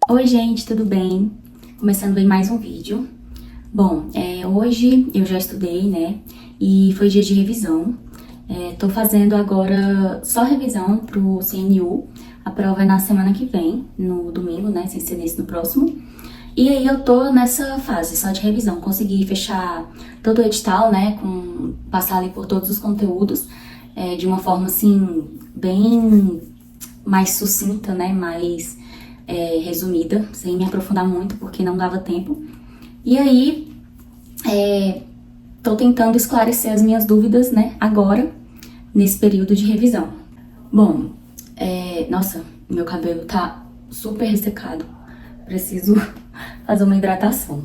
Oi gente, tudo bem? Começando bem mais um vídeo. Bom, hoje eu já estudei, né? E foi dia de revisão. Tô fazendo agora só revisão pro CNU. A prova é na semana que vem, no domingo, né? Sem ser nesse, no próximo. E aí eu tô nessa fase só de revisão. Consegui fechar todo o edital, né? Passar ali por todos os conteúdos de uma forma assim, bem mais sucinta, né? Mais resumida, sem me aprofundar muito, porque não dava tempo. E aí, tô tentando esclarecer as minhas dúvidas, né, agora, nesse período de revisão. Bom, nossa, meu cabelo tá super ressecado, preciso fazer uma hidratação.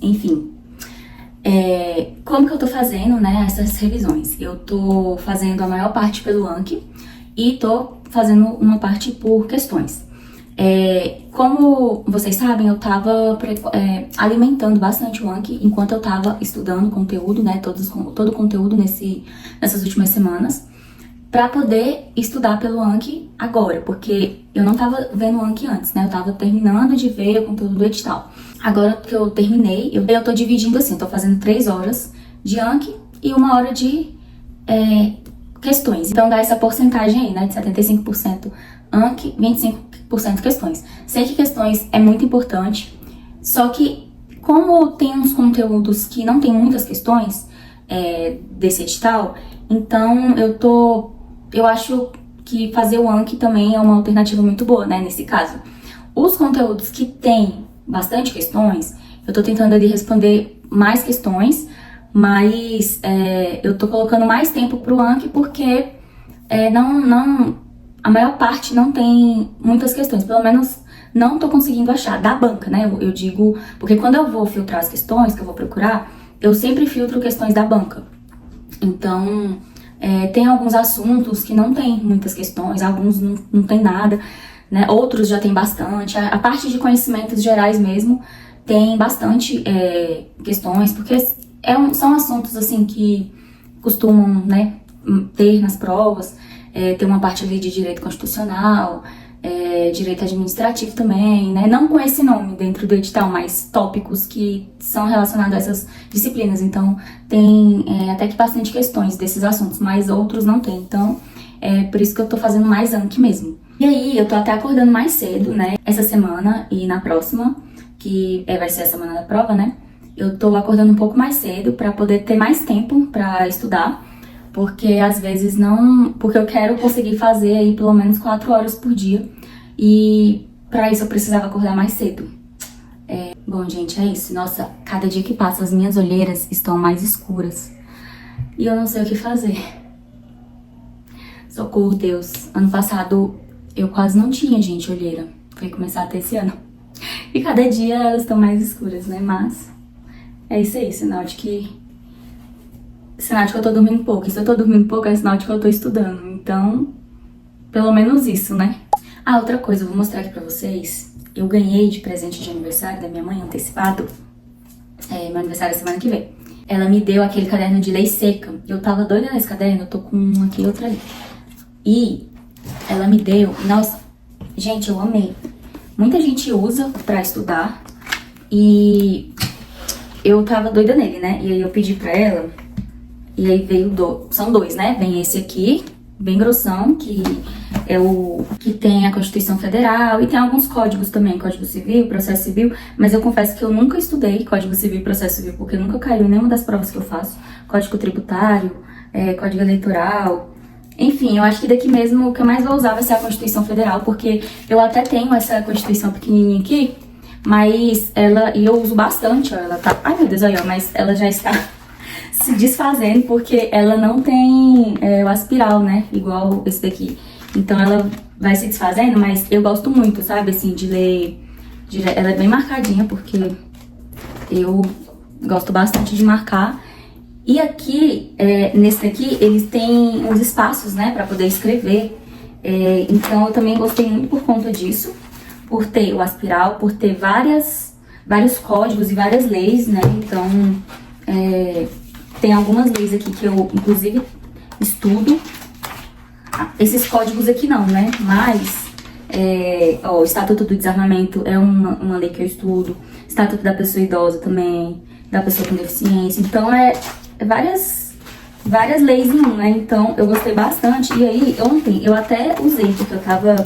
Enfim, como que eu tô fazendo, né, essas revisões? Eu tô fazendo a maior parte pelo Anki e tô fazendo uma parte por questões. Como vocês sabem, eu tava alimentando bastante o Anki enquanto eu tava estudando conteúdo, né, todo o conteúdo nessas últimas semanas, pra poder estudar pelo Anki agora, porque eu não tava vendo o Anki antes, né, eu tava terminando de ver o conteúdo do edital. Agora que eu terminei, eu tô dividindo assim, eu tô fazendo 3 horas de Anki e 1 hora de questões. Então dá essa porcentagem aí, né, de 75% Anki, 25% questões. Sei que questões é muito importante, só que como tem uns conteúdos que não tem muitas questões desse edital, então eu acho que fazer o Anki também é uma alternativa muito boa, né, nesse caso. Os conteúdos que tem bastante questões, eu tô tentando ali responder mais questões, mas eu tô colocando mais tempo pro Anki porque a maior parte não tem muitas questões, pelo menos não tô conseguindo achar, da banca, né, eu digo, porque quando eu vou filtrar as questões que eu vou procurar, eu sempre filtro questões da banca. Então, tem alguns assuntos que não tem muitas questões, alguns não tem nada, né, outros já tem bastante. A parte de conhecimentos gerais mesmo tem bastante questões, porque são assuntos, assim, que costumam, né, ter nas provas. Tem uma parte ali de direito constitucional, direito administrativo também, né? Não com esse nome dentro do edital, mas tópicos que são relacionados a essas disciplinas. Então, tem até que bastante questões desses assuntos, mas outros não tem. Então, por isso que eu tô fazendo mais Anki mesmo. E aí, eu tô até acordando mais cedo, né? Essa semana e na próxima, que vai ser a semana da prova, né? Eu tô acordando um pouco mais cedo pra poder ter mais tempo pra estudar. Porque às vezes porque eu quero conseguir fazer aí pelo menos 4 horas por dia. E pra isso eu precisava acordar mais cedo. Bom, gente, é isso. Nossa, cada dia que passa as minhas olheiras estão mais escuras. E eu não sei o que fazer. Socorro, Deus. Ano passado eu quase não tinha, gente, olheira. Foi começar a ter esse ano. E cada dia elas estão mais escuras, né? Mas é isso aí, sinal de que eu tô dormindo pouco. E se eu tô dormindo pouco, é sinal de que eu tô estudando. Então, pelo menos isso, né? Ah, outra coisa, eu vou mostrar aqui pra vocês. Eu ganhei de presente de aniversário da minha mãe, antecipado. Meu aniversário é semana que vem. Ela me deu aquele caderno de lei seca. Eu tava doida nesse caderno, eu tô com um aqui e outro ali. E ela me deu... Nossa, gente, eu amei. Muita gente usa pra estudar. E eu tava doida nele, né? E aí eu pedi pra ela... E aí veio são dois, né? Vem esse aqui, bem grossão, que é o que tem a Constituição Federal, e tem alguns códigos também, Código Civil, Processo Civil, mas eu confesso que eu nunca estudei Código Civil e Processo Civil, porque nunca caiu em nenhuma das provas que eu faço. Código Tributário, Código Eleitoral, enfim, eu acho que daqui mesmo o que eu mais vou usar vai ser a Constituição Federal, porque eu até tenho essa Constituição pequenininha aqui, mas e eu uso bastante, ó, ela tá, ai meu Deus, olha, mas ela já está se desfazendo, porque ela não tem o aspiral, né, igual esse daqui. Então ela vai se desfazendo, mas eu gosto muito, sabe, assim, de ler, ela é bem marcadinha, porque eu gosto bastante de marcar. E aqui, nesse daqui, eles têm uns espaços, né, pra poder escrever. Então eu também gostei muito por conta disso, por ter o aspiral, por ter vários códigos e várias leis, né, então tem algumas leis aqui que eu, inclusive, estudo. Esses códigos aqui não, né, mas o Estatuto do Desarmamento é uma lei que eu estudo, Estatuto da Pessoa Idosa também, da pessoa com deficiência, então várias leis em um, né, então eu gostei bastante. E aí, ontem eu até usei, porque eu tava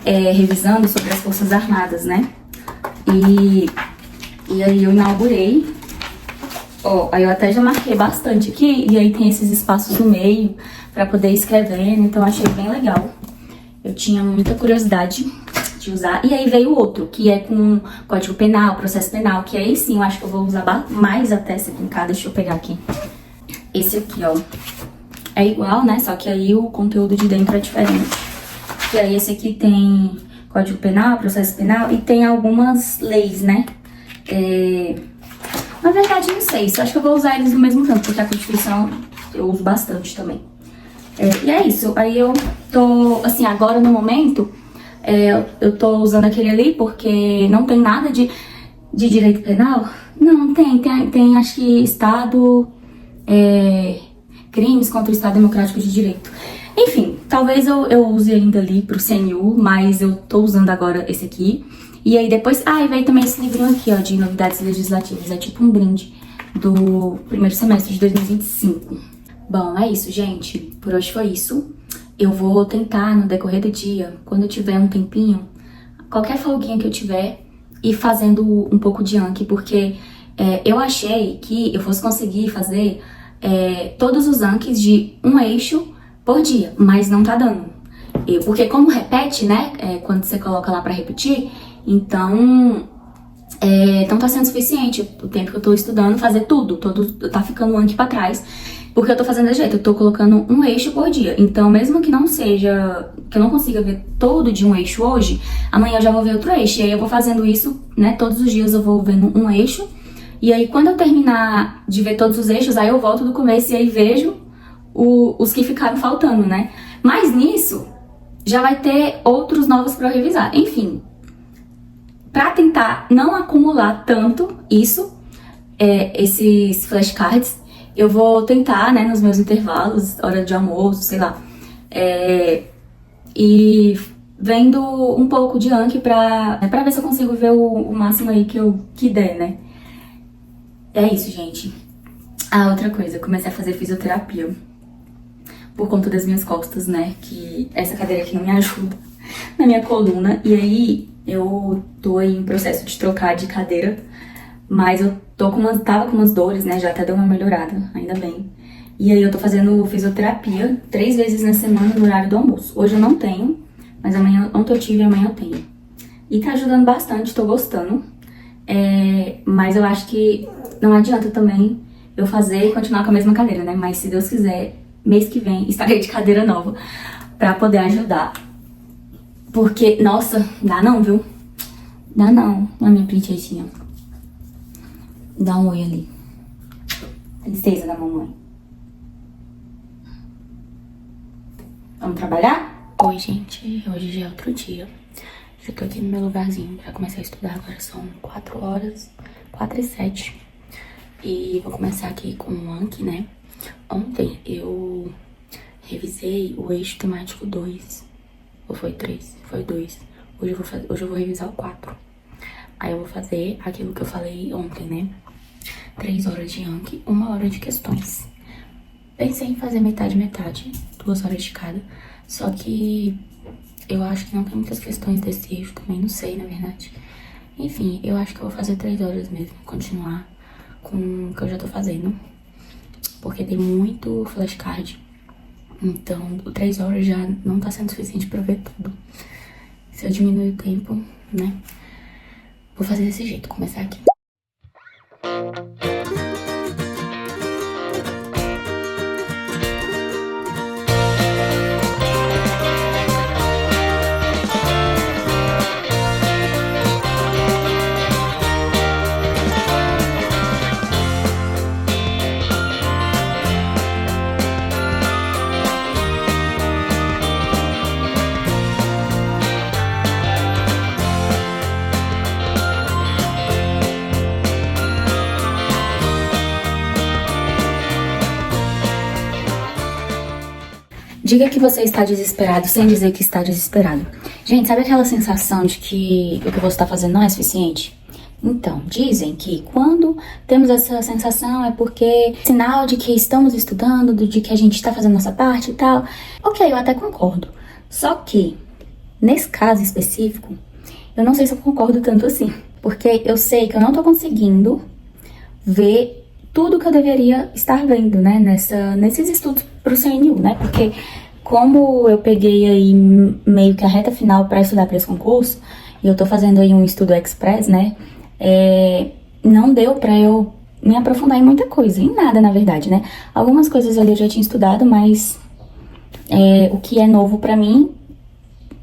revisando sobre as Forças Armadas, né, e aí eu inaugurei, aí eu até já marquei bastante aqui, e aí tem esses espaços no meio pra poder escrever, então eu achei bem legal. Eu tinha muita curiosidade de usar. E aí veio outro, que é com Código Penal, Processo Penal, que aí sim eu acho que eu vou usar mais até esse aqui em casa. Deixa eu pegar aqui. Esse aqui, ó, é igual, né? Só que aí o conteúdo de dentro é diferente. E aí esse aqui tem Código Penal, Processo Penal e tem algumas leis, né? Na verdade, não sei. Só acho que eu vou usar eles no mesmo tempo, porque a Constituição eu uso bastante também. E é isso. Aí eu tô, assim, agora no momento, eu tô usando aquele ali porque não tem nada de direito penal. Não, tem acho que Estado, crimes contra o Estado Democrático de Direito. Enfim, talvez eu use ainda ali pro CNU, mas eu tô usando agora esse aqui. E aí depois, e veio também esse livrinho aqui, ó, de novidades legislativas. É tipo um brinde do primeiro semestre de 2025. Bom, é isso, gente. Por hoje foi isso. Eu vou tentar, no decorrer do dia, quando eu tiver um tempinho, qualquer folguinha que eu tiver, ir fazendo um pouco de Anki, porque eu achei que eu fosse conseguir fazer todos os Ankis de um eixo por dia, mas não tá dando. Porque como repete, né, quando você coloca lá pra repetir, então tá sendo suficiente o tempo que eu tô estudando, fazer tudo, tá ficando o Anki pra trás. Porque eu tô fazendo desse jeito, eu tô colocando um eixo por dia. Então, mesmo que não seja, que eu não consiga ver todo de um eixo hoje, amanhã eu já vou ver outro eixo. E aí eu vou fazendo isso, né, todos os dias eu vou vendo um eixo. E aí quando eu terminar de ver todos os eixos, aí eu volto do começo e aí vejo os que ficaram faltando, né. Mas nisso, já vai ter outros novos pra eu revisar. Enfim, pra tentar não acumular tanto isso, esses flashcards, eu vou tentar, né, nos meus intervalos, hora de almoço, sei lá, e vendo um pouco de Anki pra ver se eu consigo ver o máximo aí que der, né. É isso, gente. Outra coisa, eu comecei a fazer fisioterapia por conta das minhas costas, né, que essa cadeira aqui não me ajuda na minha coluna, e aí eu tô em processo de trocar de cadeira, mas eu tava com umas dores, né, já até deu uma melhorada, ainda bem. E aí eu tô fazendo fisioterapia 3 vezes na semana no horário do almoço. Hoje eu não tenho, mas ontem eu tive e amanhã eu tenho. E tá ajudando bastante, tô gostando. Mas eu acho que não adianta também eu fazer e continuar com a mesma cadeira, né? Mas se Deus quiser, mês que vem estarei de cadeira nova pra poder ajudar. Porque, nossa, dá não, viu? Dá não, a minha princessinha. Dá um oi ali. Princesa da mamãe. Vamos trabalhar? Oi, gente. Hoje já é outro dia. Já tô aqui no meu lugarzinho pra começar a estudar. Agora são 4 horas, 4h07. E vou começar aqui com o Anki, né? Ontem eu revisei o eixo temático 2. Ou foi 3? Foi 2. Hoje eu vou revisar o 4. Aí eu vou fazer aquilo que eu falei ontem, né? 3 horas de Anki, 1 hora de questões. pensei em fazer metade, 2 horas de cada. Só que eu acho que não tem muitas questões desse eixo também, não sei, na verdade. Enfim, eu acho que eu vou fazer 3 horas mesmo, continuar com o que eu já tô fazendo. Porque tem muito flashcard. Então, 3 horas já não tá sendo suficiente pra ver tudo. Se eu diminuir o tempo, né? Vou fazer desse jeito, começar aqui. Diga que você está desesperado sem dizer que está desesperado. Gente, sabe aquela sensação de que o que você está fazendo não é suficiente? Então, dizem que quando temos essa sensação é porque é sinal de que estamos estudando, de que a gente está fazendo nossa parte e tal. Ok, eu até concordo. Só que, nesse caso específico, eu não sei se eu concordo tanto assim. Porque eu sei que eu não tô conseguindo ver tudo que eu deveria estar vendo, né, nesses estudos pro CNU, né, porque como eu peguei aí meio que a reta final para estudar para esse concurso, e eu tô fazendo aí um estudo express, né, não deu pra eu me aprofundar em muita coisa, em nada, na verdade, né, algumas coisas ali eu já tinha estudado, mas o que é novo pra mim,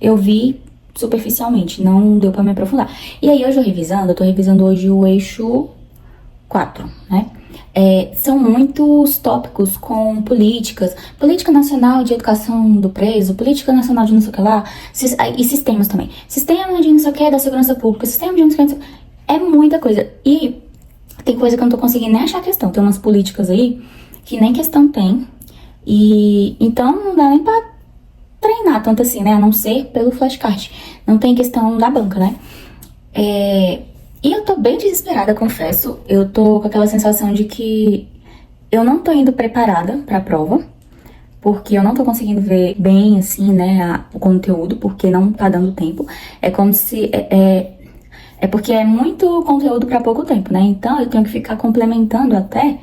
eu vi superficialmente, não deu pra me aprofundar. E aí hoje eu tô revisando hoje o eixo 4, né? São muitos tópicos com política nacional de educação do preso, política nacional de não sei o que lá, e sistemas também. Sistema de não sei o que da segurança pública, sistema de não sei o que, é muita coisa. E tem coisa que eu não tô conseguindo nem achar questão. Tem umas políticas aí que nem questão tem. E então não dá nem pra treinar tanto assim, né? A não ser pelo flashcard. Não tem questão da banca, né? E eu tô bem desesperada, confesso. Eu tô com aquela sensação de que eu não tô indo preparada pra prova, porque eu não tô conseguindo ver bem, assim, né, o conteúdo, porque não tá dando tempo. É como se... É porque é muito conteúdo pra pouco tempo, né? Então eu tenho que ficar complementando até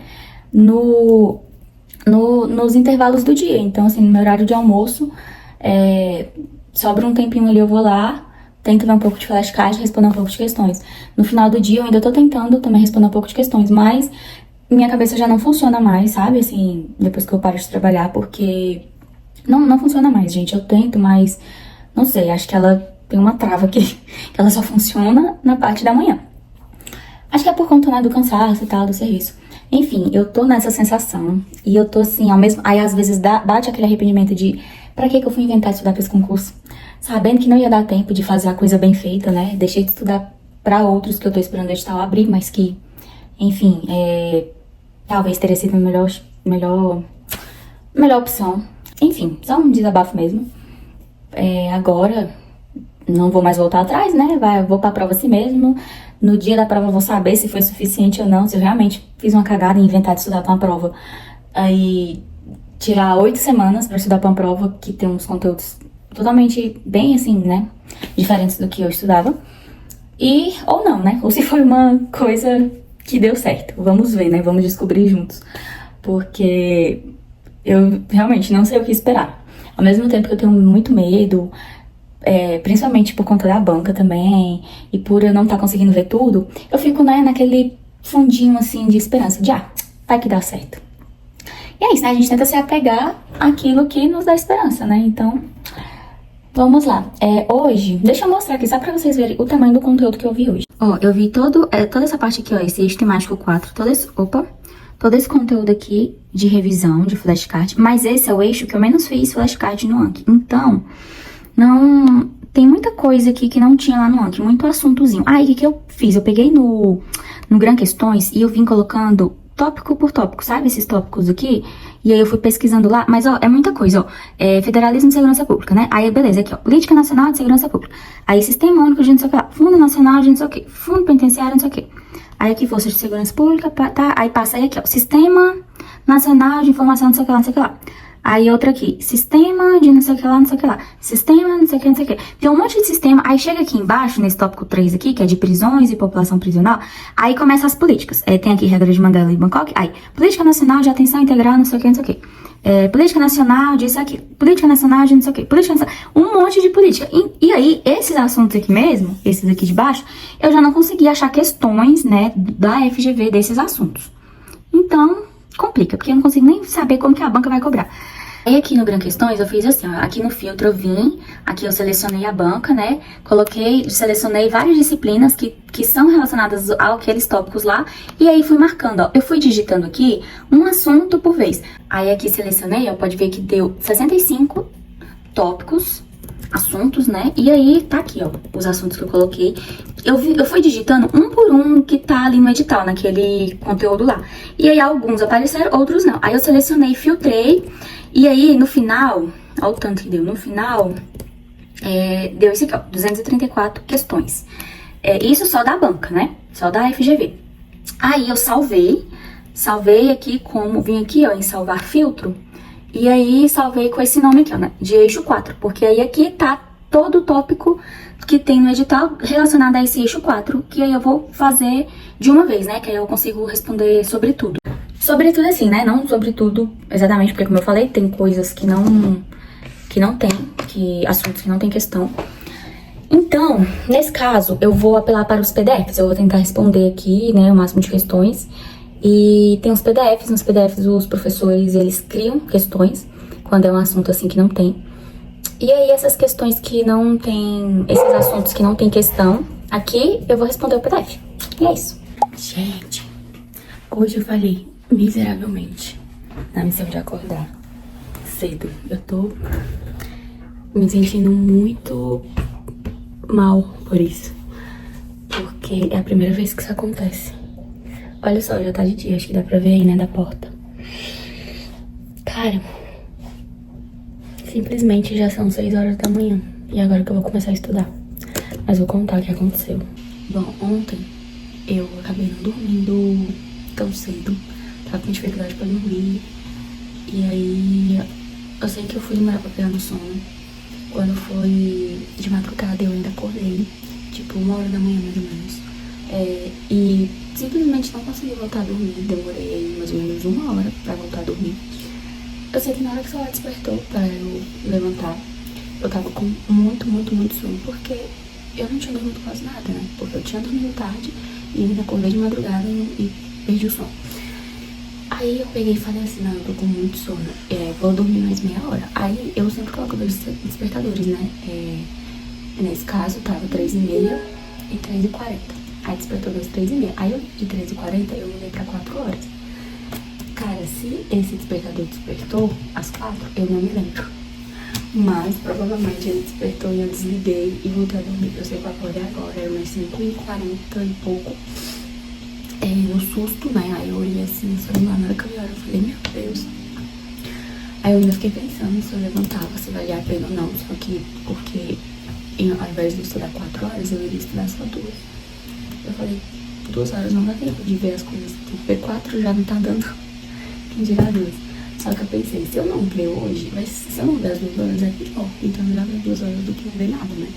nos intervalos do dia. Então, assim, no meu horário de almoço, sobra um tempinho ali, eu vou lá, tento ver um pouco de flashcard, responder um pouco de questões. No final do dia eu ainda tô tentando também responder um pouco de questões, mas minha cabeça já não funciona mais, sabe? Assim, depois que eu paro de trabalhar, porque não funciona mais, gente. Eu tento, mas não sei, acho que ela tem uma trava aqui, que ela só funciona na parte da manhã. Acho que é por conta, né, do cansaço e tal, do serviço. Enfim, eu tô nessa sensação, e eu tô assim, ao mesmo... Aí às vezes bate aquele arrependimento de pra que eu fui inventar estudar pra esse concurso? Sabendo que não ia dar tempo de fazer a coisa bem feita, né? Deixei de estudar pra outros que eu tô esperando o edital abrir, mas que, enfim, talvez teria sido a melhor opção. Enfim, só um desabafo mesmo. Agora, não vou mais voltar atrás, né? Vou pra prova assim mesmo. No dia da prova eu vou saber se foi suficiente ou não, se eu realmente fiz uma cagada em inventar de estudar pra uma prova. Aí, tirar 8 semanas pra estudar pra uma prova que tem uns conteúdos totalmente bem, assim, né, diferentes do que eu estudava. Ou não, né? Ou se foi uma coisa que deu certo. Vamos ver, né? Vamos descobrir juntos. Porque eu realmente não sei o que esperar. Ao mesmo tempo que eu tenho muito medo, principalmente por conta da banca também, e por eu não estar conseguindo ver tudo, eu fico, né, naquele fundinho, assim, de esperança, de, vai que dá certo. E é isso, né? A gente tenta se apegar àquilo que nos dá esperança, né? Então, vamos lá. Hoje, deixa eu mostrar aqui, só pra vocês verem o tamanho do conteúdo que eu vi hoje. Ó, eu vi toda essa parte aqui, ó, esse eixo temático 4, todo esse conteúdo aqui de revisão, de flashcard, mas esse é o eixo que eu menos fiz flashcard no Anki. Então, não... Tem muita coisa aqui que não tinha lá no Anki, muito assuntozinho. Aí, o que eu fiz? Eu peguei no Gran Questões e eu vim colocando tópico por tópico, sabe? Esses tópicos aqui. E aí eu fui pesquisando lá, mas ó, é muita coisa, ó. Federalismo e segurança pública, né? Aí, beleza, aqui, ó. Política Nacional de Segurança Pública. Aí, Sistema Único de não sei o que lá. Fundo Nacional de não sei o que. Fundo Penitenciário, não sei o que. Aí, aqui, Forças de Segurança Pública, tá? Aí, passa aí aqui, ó. Sistema nacional de informação, não sei o que lá, não sei o que lá. Aí outra aqui, sistema de não sei o que lá, não sei o que lá. Sistema, não sei o que, não sei o que. Tem um monte de sistema. Aí chega aqui embaixo, nesse tópico 3 aqui, que é de prisões e população prisional. Aí começa as políticas. Tem aqui regra de Mandela e Bangkok. Aí, política nacional de atenção integral, não sei o que, não sei o que. Política nacional disso aqui. Política nacional de não sei o que. Política nacional, um monte de política. E aí, esses assuntos aqui mesmo, esses aqui de baixo, eu já não consegui achar questões, né, da FGV desses assuntos. Então, complica, porque eu não consigo nem saber como que a banca vai cobrar. Aí aqui no Gran Questões eu fiz assim, ó, aqui no filtro eu vim, aqui eu selecionei a banca, né, selecionei várias disciplinas que são relacionadas àqueles tópicos lá, e aí fui marcando, ó, eu fui digitando aqui um assunto por vez. Aí aqui selecionei, ó, pode ver que deu 65 tópicos, assuntos, né, e aí tá aqui, ó, os assuntos que eu coloquei. Eu fui digitando um por um que tá ali no edital, naquele conteúdo lá. E aí alguns apareceram, outros não. Aí eu selecionei, filtrei, e aí no final, olha o tanto que deu, no final, deu isso aqui, ó, 234 questões. Isso só da banca, né, só da FGV. Aí eu salvei aqui como, vim aqui, ó, em salvar filtro, e aí salvei com esse nome aqui, ó, né, de eixo 4, porque aí aqui tá todo o tópico que tem no edital relacionado a esse eixo 4, que aí eu vou fazer de uma vez, né, que aí eu consigo responder sobre tudo. Sobre tudo assim, né, não sobre tudo exatamente, porque como eu falei, tem coisas que não tem, assuntos que não tem questão. Então, nesse caso, eu vou apelar para os PDFs, eu vou tentar responder aqui, né, o máximo de questões. E tem os PDFs, nos PDFs os professores, eles criam questões, quando é um assunto assim que não tem. E aí essas questões que não tem, esses assuntos que não tem questão, aqui eu vou responder o PDF. E é isso. Gente, hoje eu falei miseravelmente na missão de acordar cedo. Eu tô me sentindo muito mal por isso, porque é a primeira vez que isso acontece. Olha só, já tá de dia, acho que dá pra ver aí, né, da porta. Cara, simplesmente já são 6 horas da manhã. E agora que eu vou começar a estudar. Mas vou contar o que aconteceu. Bom, ontem eu acabei não dormindo tão cedo. Tava com dificuldade pra dormir. E aí eu sei que eu fui demorar pra pegar no sono. Quando foi de madrugada eu ainda acordei. Tipo, 1 hora da manhã mais ou menos. E simplesmente não consegui voltar a dormir. Demorei mais ou menos 1 hora pra voltar a dormir. Eu sei que na hora que o celular despertou pra eu levantar, eu tava com muito sono, porque eu não tinha dormido quase nada, né? Porque eu tinha dormido tarde e ainda acordei de madrugada e perdi o sono. Aí eu peguei e falei assim, não, eu tô com muito sono, vou dormir mais meia hora. Aí eu sempre coloco 2 despertadores, né? Nesse caso tava 3h30 e 3h40. Aí despertou 3h30. Aí eu, de 3h40 eu mudei pra 4 horas. Cara, se esse despertador despertou às 4, eu não me lembro. Mas provavelmente ele despertou e eu desliguei e voltei a dormir. Eu sei que eu acordei agora, era umas 5h40 e pouco. No susto, né? Aí eu olhei assim no celular, na hora que eu vi a hora, eu falei, meu Deus. Aí eu ainda fiquei pensando se eu levantava, se valia a pena ou não. Só que, porque ao invés de estudar 4 horas, eu iria estudar só 2. Eu falei, 2 horas não dá tempo de ver as coisas. Ver 4 já não tá dando. Quem dirá 2. Só que eu pensei, se eu não ver hoje, mas se eu não ver as 2 horas é pior. Então é melhor ver 2 horas do que não ver nada, né?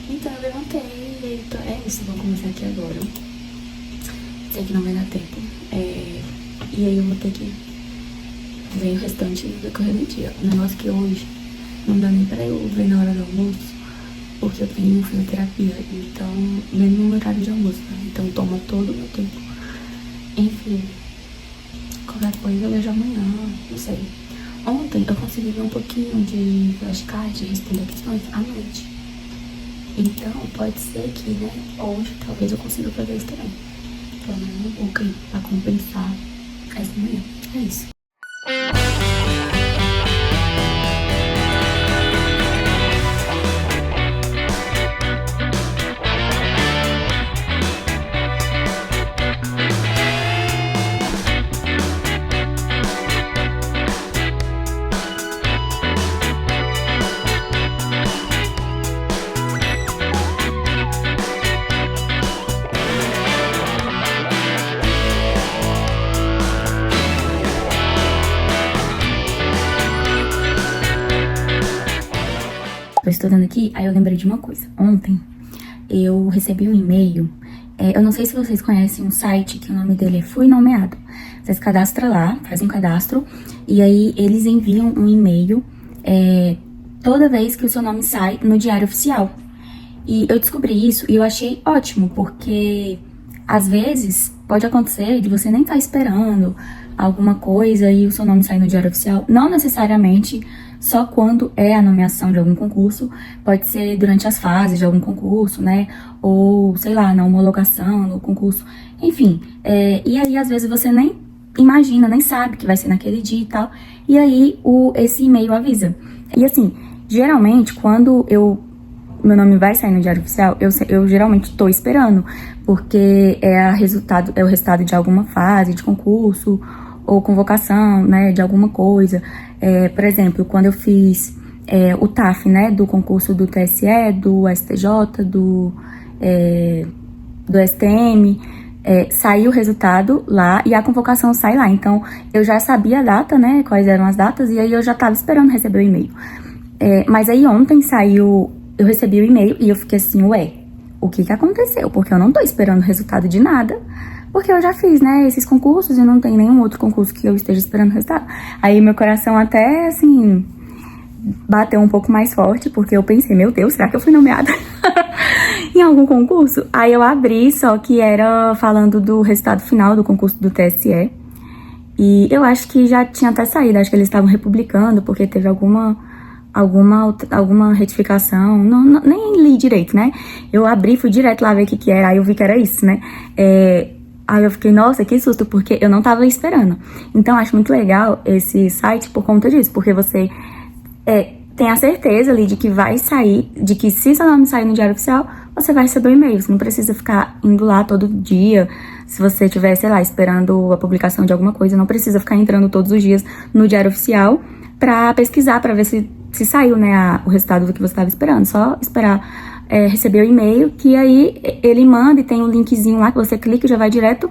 Então eu levantei e é isso, eu vou começar aqui agora. Sei que não vai dar tempo. E aí eu vou ter que ver o restante do decorrer do dia. O negócio que hoje não dá nem pra eu ver na hora do almoço, porque eu tenho fisioterapia, então nem no horário de almoço, né? Então toma todo o meu tempo. Enfim, qualquer coisa eu vejo amanhã, não sei. Ontem eu consegui ver um pouquinho de flashcard, responder questões à noite. Então pode ser que, né, hoje talvez eu consiga fazer isso também. Pelo menos um pouco aí, pra compensar essa manhã. É isso. Tô estudando aqui, aí eu lembrei de uma coisa. Ontem eu recebi um e-mail. Eu não sei se vocês conhecem um site que o nome dele é Fui Nomeado. Você se cadastra lá, faz um cadastro, e aí eles enviam um e-mail toda vez que o seu nome sai no Diário Oficial. E eu descobri isso e eu achei ótimo, porque às vezes pode acontecer de você nem estar esperando alguma coisa e o seu nome sair no Diário Oficial. Não necessariamente só quando é a nomeação de algum concurso, pode ser durante as fases de algum concurso, né? Ou, sei lá, na homologação do concurso. Enfim, e aí às vezes você nem imagina, nem sabe que vai ser naquele dia e tal. E aí esse e-mail avisa. E assim, geralmente quando meu nome vai sair no Diário Oficial, eu geralmente tô esperando, porque é o resultado de alguma fase de concurso ou convocação, né, de alguma coisa. Por exemplo, quando eu fiz o TAF, né, do concurso do TSE, do STJ, do STM, saiu o resultado lá e a convocação sai lá. Então, eu já sabia a data, né, quais eram as datas, e aí eu já tava esperando receber o e-mail. Mas aí ontem eu recebi o e-mail e eu fiquei assim, ué, o que aconteceu? Porque eu não tô esperando resultado de nada, porque eu já fiz, né, esses concursos e não tem nenhum outro concurso que eu esteja esperando resultado. Aí meu coração até, assim, bateu um pouco mais forte, porque eu pensei, meu Deus, será que eu fui nomeada em algum concurso? Aí eu abri, só que era falando do resultado final do concurso do TSE. E eu acho que já tinha até saído, acho que eles estavam republicando, porque teve alguma retificação, nem li direito, né? Eu abri, fui direto lá ver o que era, aí eu vi que era isso, né? Aí eu fiquei, nossa, que susto, porque eu não tava esperando. Então, acho muito legal esse site por conta disso, porque você tem a certeza ali de que vai sair, de que se seu nome sair no Diário Oficial, você vai receber o e-mail. Você não precisa ficar indo lá todo dia. Se você estiver, sei lá, esperando a publicação de alguma coisa, não precisa ficar entrando todos os dias no Diário Oficial pra pesquisar, pra ver se saiu, né, o resultado do que você estava esperando. Só esperar receber o e-mail, que aí ele manda e tem um linkzinho lá que você clica e já vai direto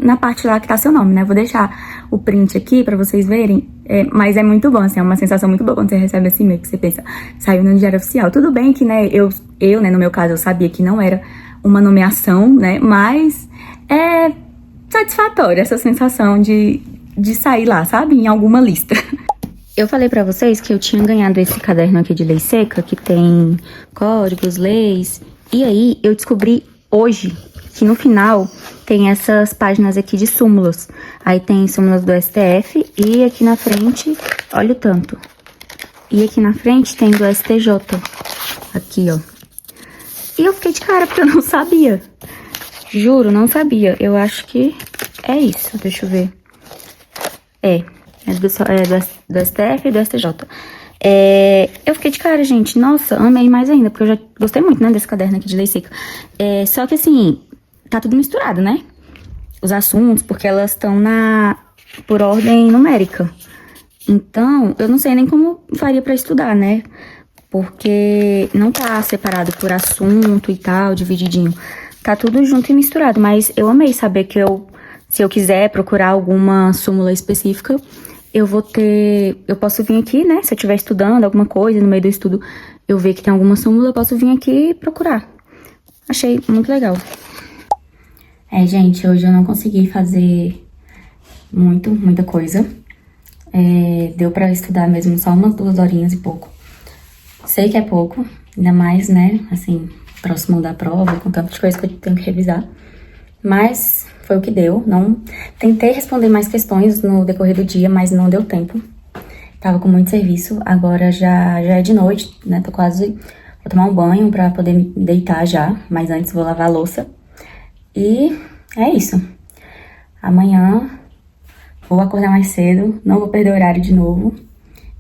na parte lá que tá seu nome, né? Vou deixar o print aqui pra vocês verem, mas é muito bom, assim, é uma sensação muito boa quando você recebe esse e-mail, que você pensa, saiu no Diário Oficial. Tudo bem que, né, né, no meu caso, eu sabia que não era uma nomeação, né, mas é satisfatória essa sensação de sair lá, sabe, em alguma lista. Eu falei pra vocês que eu tinha ganhado esse caderno aqui de lei seca, que tem códigos, leis, e aí eu descobri hoje que no final tem essas páginas aqui de súmulas. Aí tem súmulas do STF e aqui na frente, olha o tanto. E aqui na frente tem do STJ, aqui ó. E eu fiquei de cara porque eu não sabia. Juro, não sabia. Eu acho que é isso, deixa eu ver. Do STF e do STJ. Eu fiquei de cara, gente. Nossa, amei mais ainda, porque eu já gostei muito, né, desse caderno aqui de lei seca. Só que assim, tá tudo misturado, né? Os assuntos, porque elas estão por ordem numérica. Então, eu não sei nem como faria pra estudar, né? Porque não tá separado por assunto e tal, divididinho. Tá tudo junto e misturado, mas eu amei saber que se eu quiser procurar alguma súmula específica, eu posso vir aqui, né? Se eu estiver estudando alguma coisa, no meio do estudo, eu ver que tem alguma súmula, eu posso vir aqui e procurar. Achei muito legal. Gente, hoje eu não consegui fazer muita coisa. Deu pra estudar mesmo só umas 2 horinhas e pouco. Sei que é pouco, ainda mais, né, assim, próximo da prova, com tantas coisas que eu tenho que revisar. Mas foi o que deu. Não tentei responder mais questões no decorrer do dia, mas não deu tempo. Tava com muito serviço. Agora já é de noite, né? Tô quase... Vou tomar um banho pra poder me deitar já. Mas antes vou lavar a louça. E é isso. Amanhã vou acordar mais cedo. Não vou perder o horário de novo.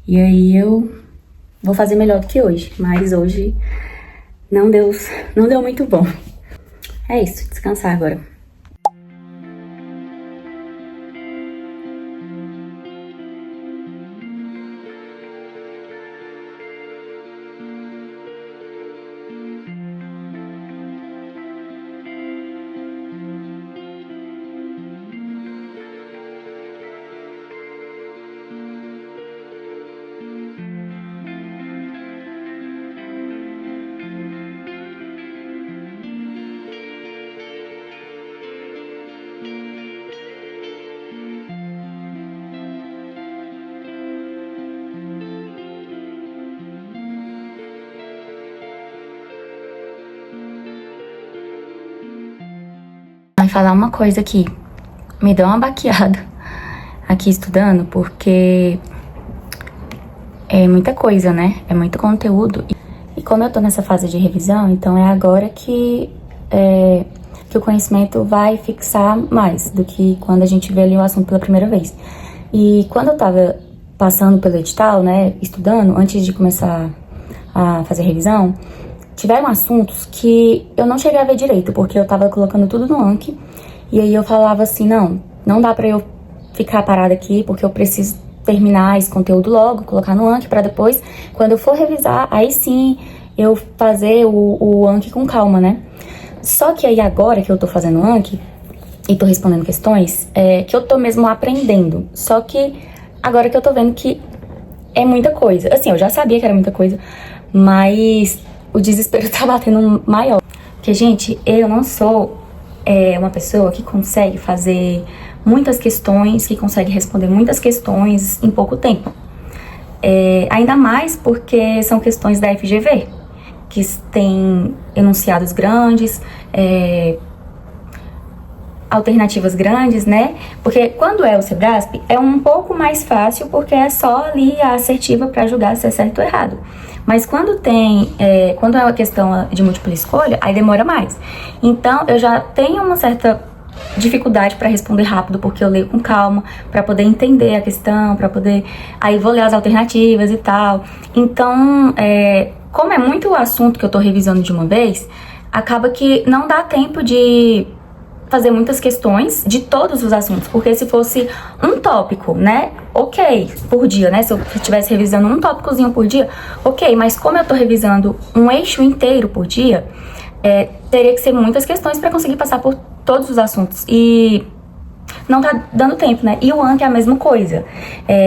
E aí eu vou fazer melhor do que hoje. Mas hoje não deu muito bom. É isso. Descansar agora. falar uma coisa aqui. Me deu uma baqueada aqui estudando, porque é muita coisa, né? É muito conteúdo. E como eu tô nessa fase de revisão, então é agora que o conhecimento vai fixar mais do que quando a gente vê ali o assunto pela primeira vez. E quando eu tava passando pelo edital, né, estudando, antes de começar a fazer revisão, tiveram assuntos que eu não cheguei a ver direito, porque eu tava colocando tudo no Anki, e aí eu falava assim, não dá pra eu ficar parada aqui, porque eu preciso terminar esse conteúdo logo, colocar no Anki, pra depois, quando eu for revisar, aí sim eu fazer o Anki com calma, né? Só que aí agora que eu tô fazendo o Anki e tô respondendo questões, que eu tô mesmo aprendendo. Só que agora que eu tô vendo que é muita coisa. Assim, eu já sabia que era muita coisa, mas o desespero tá batendo maior. Porque, gente, eu não sou uma pessoa que consegue fazer muitas questões, que consegue responder muitas questões em pouco tempo. Ainda mais porque são questões da FGV, que tem enunciados grandes, alternativas grandes, né? Porque quando é o Sebrasp, é um pouco mais fácil, porque é só ali a assertiva para julgar se é certo ou errado. Mas quando quando é uma questão de múltipla escolha, aí demora mais. Então, eu já tenho uma certa dificuldade para responder rápido, porque eu leio com calma, para poder entender a questão, para poder... Aí vou ler as alternativas e tal. Então, como é muito assunto que eu tô revisando de uma vez, acaba que não dá tempo de fazer muitas questões de todos os assuntos, porque se fosse um tópico, né, ok, por dia, né, se eu estivesse revisando um tópicozinho por dia, ok, mas como eu tô revisando um eixo inteiro por dia, teria que ser muitas questões para conseguir passar por todos os assuntos, e não tá dando tempo, né, e o Anki é a mesma coisa,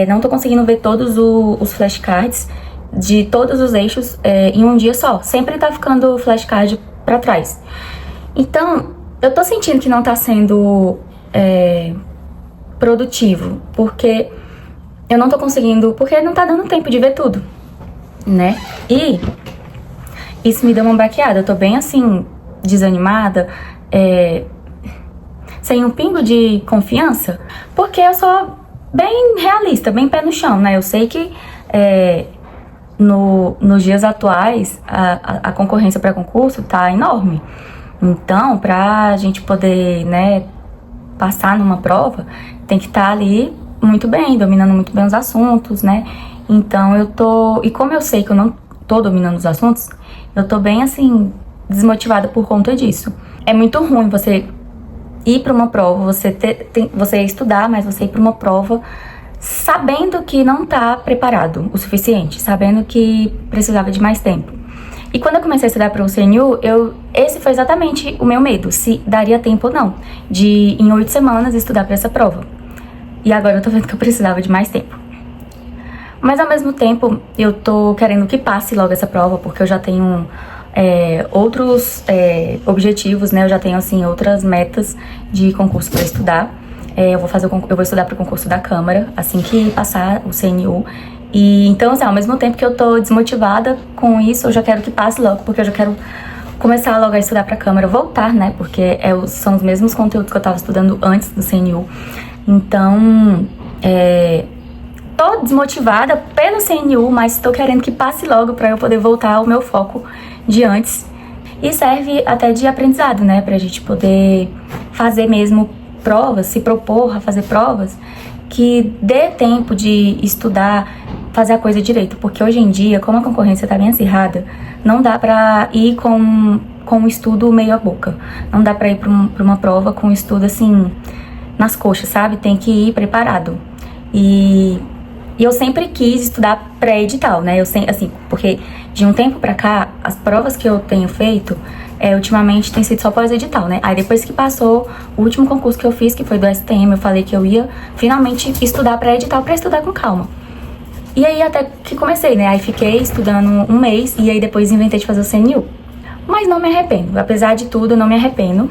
não tô conseguindo ver todos os flashcards de todos os eixos em um dia só, sempre tá ficando flashcard para trás. Então, eu tô sentindo que não tá sendo produtivo, porque eu não tô conseguindo, porque não tá dando tempo de ver tudo, né? E isso me deu uma baqueada, eu tô bem assim, desanimada, sem um pingo de confiança, porque eu sou bem realista, bem pé no chão, né? Eu sei que nos dias atuais a concorrência para concurso tá enorme. Então, pra gente poder, né, passar numa prova, tem que estar ali muito bem, dominando muito bem os assuntos, né? Então e como eu sei que eu não tô dominando os assuntos, eu tô bem, assim, desmotivada por conta disso. É muito ruim você ir pra uma prova, você estudar, mas você ir pra uma prova sabendo que não tá preparado o suficiente, sabendo que precisava de mais tempo. E quando eu comecei a estudar para o CNU, esse foi exatamente o meu medo, se daria tempo ou não, de em 8 semanas estudar para essa prova. E agora eu tô vendo que eu precisava de mais tempo. Mas ao mesmo tempo, eu tô querendo que passe logo essa prova, porque eu já tenho outros objetivos, né? Eu já tenho, assim, outras metas de concurso para estudar. Eu vou estudar para o concurso da Câmara, assim que passar o CNU. E então, assim, ao mesmo tempo que eu tô desmotivada com isso, eu já quero que passe logo, porque eu já quero começar logo a estudar pra Câmara, voltar, né, porque são os mesmos conteúdos que eu tava estudando antes do CNU. Então, tô desmotivada pelo CNU, mas tô querendo que passe logo pra eu poder voltar ao meu foco de antes. E serve até de aprendizado, né, pra gente poder fazer mesmo provas, se propor a fazer provas que dê tempo de estudar, fazer a coisa direito, porque hoje em dia, como a concorrência tá bem acirrada, não dá pra ir com o estudo meio a boca, não dá pra ir pra uma prova com o estudo assim, nas coxas, sabe? Tem que ir preparado. E eu sempre quis estudar pré-edital, né? Assim, porque de um tempo pra cá, as provas que eu tenho feito, ultimamente tem sido só pós-edital, né? Aí depois que passou o último concurso que eu fiz, que foi do STM, eu falei que eu ia finalmente estudar pré-edital pra estudar com calma. E aí até que comecei, né? Aí fiquei estudando um mês e aí depois inventei de fazer o CNU. Mas não me arrependo, apesar de tudo, eu não me arrependo.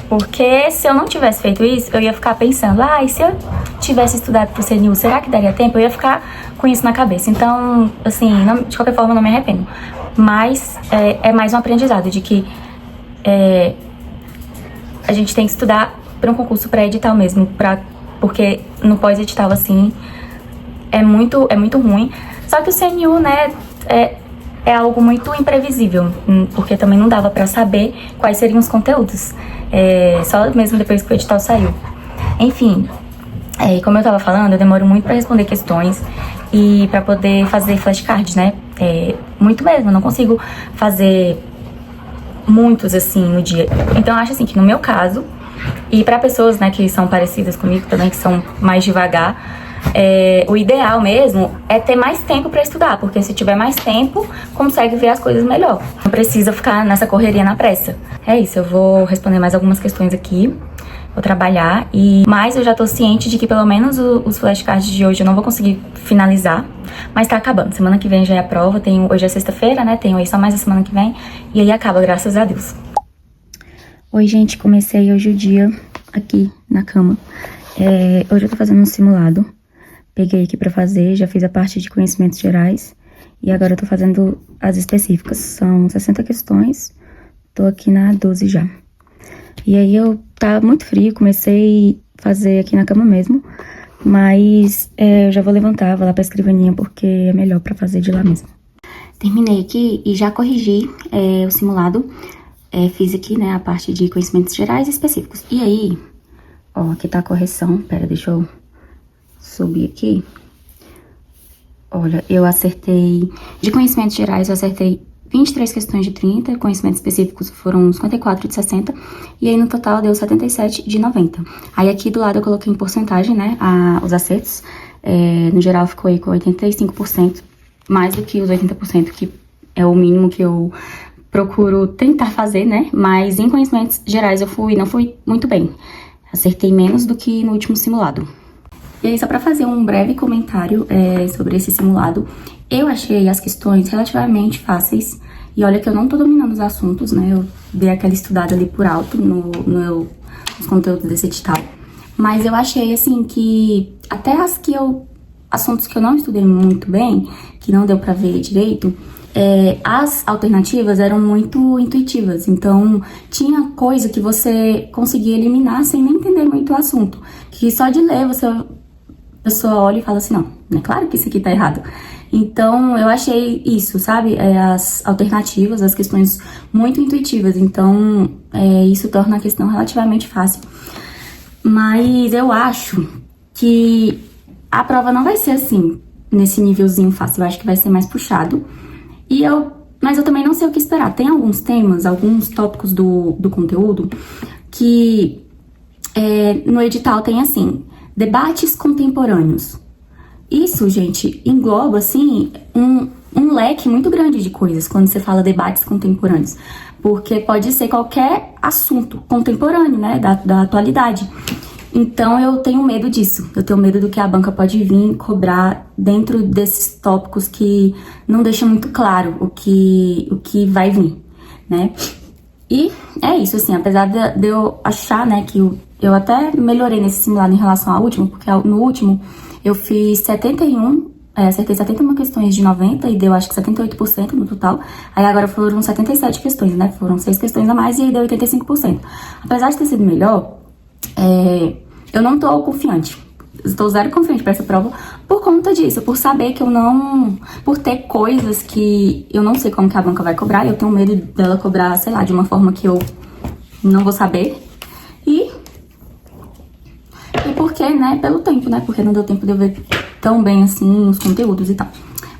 Porque se eu não tivesse feito isso, eu ia ficar pensando, e se eu tivesse estudado pro CNU, será que daria tempo? Eu ia ficar com isso na cabeça. Então, assim, de qualquer forma, eu não me arrependo. Mas é mais um aprendizado de que a gente tem que estudar para um concurso pré-edital mesmo, porque no pós-edital, assim, é muito ruim. Só que o CNU, né, é algo muito imprevisível, porque também não dava pra saber quais seriam os conteúdos, só mesmo depois que o edital saiu. Enfim, como eu tava falando, eu demoro muito pra responder questões e pra poder fazer flashcards, né, muito mesmo, eu não consigo fazer muitos, assim, no dia. Então eu acho, assim, que no meu caso, e pra pessoas, né, que são parecidas comigo também, que são mais devagar, o ideal mesmo é ter mais tempo pra estudar, porque se tiver mais tempo, consegue ver as coisas melhor. Não precisa ficar nessa correria na pressa. É isso, eu vou responder mais algumas questões aqui, vou trabalhar, mas eu já tô ciente de que pelo menos os flashcards de hoje eu não vou conseguir finalizar, mas tá acabando. Semana que vem já é a prova, hoje é sexta-feira, né, tenho aí só mais a semana que vem, e aí acaba, graças a Deus. Oi, gente, comecei hoje o dia aqui na cama. Hoje eu tô fazendo um simulado. Peguei aqui pra fazer, já fiz a parte de conhecimentos gerais e agora eu tô fazendo as específicas. São 60 questões, tô aqui na 12 já. E aí tá muito frio, comecei a fazer aqui na cama mesmo, mas eu já vou levantar, vou lá pra escrivaninha porque é melhor pra fazer de lá mesmo. Terminei aqui e já corrigi o simulado, fiz aqui, né, a parte de conhecimentos gerais e específicos. E aí, ó, aqui tá a correção, pera, deixa eu subir aqui. Olha, eu acertei, de conhecimentos gerais eu acertei 23 questões de 30, conhecimentos específicos foram 54 de 60, e aí no total deu 77 de 90. Aí aqui do lado eu coloquei em porcentagem, né, os acertos, no geral ficou aí com 85%, mais do que os 80%, que é o mínimo que eu procuro tentar fazer, né, mas em conhecimentos gerais não fui muito bem, acertei menos do que no último simulado. E aí, só pra fazer um breve comentário sobre esse simulado, eu achei as questões relativamente fáceis. E olha que eu não tô dominando os assuntos, né? Eu dei aquela estudada ali por alto nos conteúdos desse edital. Mas eu achei, assim, que até assuntos que eu não estudei muito bem, que não deu pra ver direito, as alternativas eram muito intuitivas. Então, tinha coisa que você conseguia eliminar sem nem entender muito o assunto. Que só de ler, a pessoa olha e fala assim, não é claro que isso aqui tá errado. Então, eu achei isso, sabe? As alternativas, as questões muito intuitivas. Então, isso torna a questão relativamente fácil. Mas eu acho que a prova não vai ser assim, nesse nívelzinho fácil. Eu acho que vai ser mais puxado. Mas eu também não sei o que esperar. Tem alguns temas, alguns tópicos do conteúdo que no edital tem assim, debates contemporâneos. Isso, gente, engloba, assim, um leque muito grande de coisas quando você fala debates contemporâneos. Porque pode ser qualquer assunto contemporâneo, né, da atualidade. Então, eu tenho medo disso. Eu tenho medo do que a banca pode vir cobrar dentro desses tópicos que não deixa muito claro o que vai vir, né? E é isso, assim, apesar de eu achar, né, que eu até melhorei nesse simulado em relação ao último, porque no último eu fiz 71, acertei 71 questões de 90 e deu acho que 78% no total. Aí agora foram 77 questões, né, foram 6 questões a mais e aí deu 85%. Apesar de ter sido melhor, eu não tô confiante. Estou zero confiante pra essa prova por conta disso, por saber que por ter coisas que eu não sei como que a banca vai cobrar, e eu tenho medo dela cobrar, sei lá, de uma forma que eu não vou saber. E porque, né, pelo tempo, né, porque não deu tempo de eu ver tão bem, assim, os conteúdos e tal.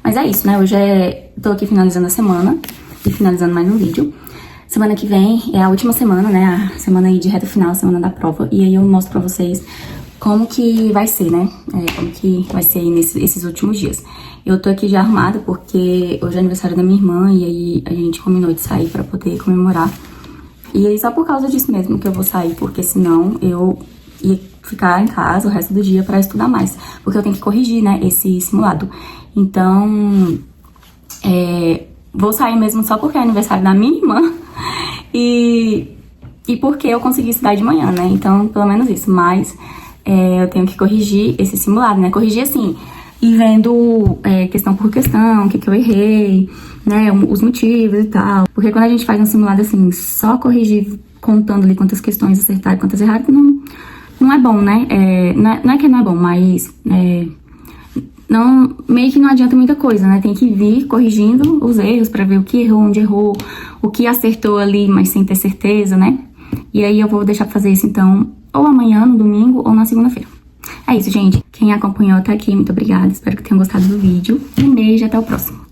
Mas é isso, né, hoje tô aqui finalizando a semana e finalizando mais um vídeo. Semana que vem é a última semana, né, a semana aí de reta final, a semana da prova, e aí eu mostro pra vocês como que vai ser, né? Como que vai ser aí esses últimos dias. Eu tô aqui já arrumada porque hoje é aniversário da minha irmã e aí a gente combinou de sair pra poder comemorar. E aí só por causa disso mesmo que eu vou sair, porque senão eu ia ficar em casa o resto do dia pra estudar mais. Porque eu tenho que corrigir, né, esse simulado. Então, vou sair mesmo só porque é aniversário da minha irmã e porque eu consegui estudar de manhã, né? Então, pelo menos isso, mas eu tenho que corrigir esse simulado, né? Corrigir, assim, e vendo questão por questão, o que eu errei, né, os motivos e tal. Porque quando a gente faz um simulado assim, só corrigir contando ali quantas questões acertaram e quantas erraram, não é bom, né? Não é que não é bom, mas não, meio que não adianta muita coisa, né? Tem que vir corrigindo os erros pra ver o que errou, onde errou, o que acertou ali, mas sem ter certeza, né? E aí eu vou deixar pra fazer isso, então, ou amanhã, no domingo, ou na segunda-feira. É isso, gente. Quem acompanhou até aqui, muito obrigada. Espero que tenham gostado do vídeo. Um beijo e até o próximo.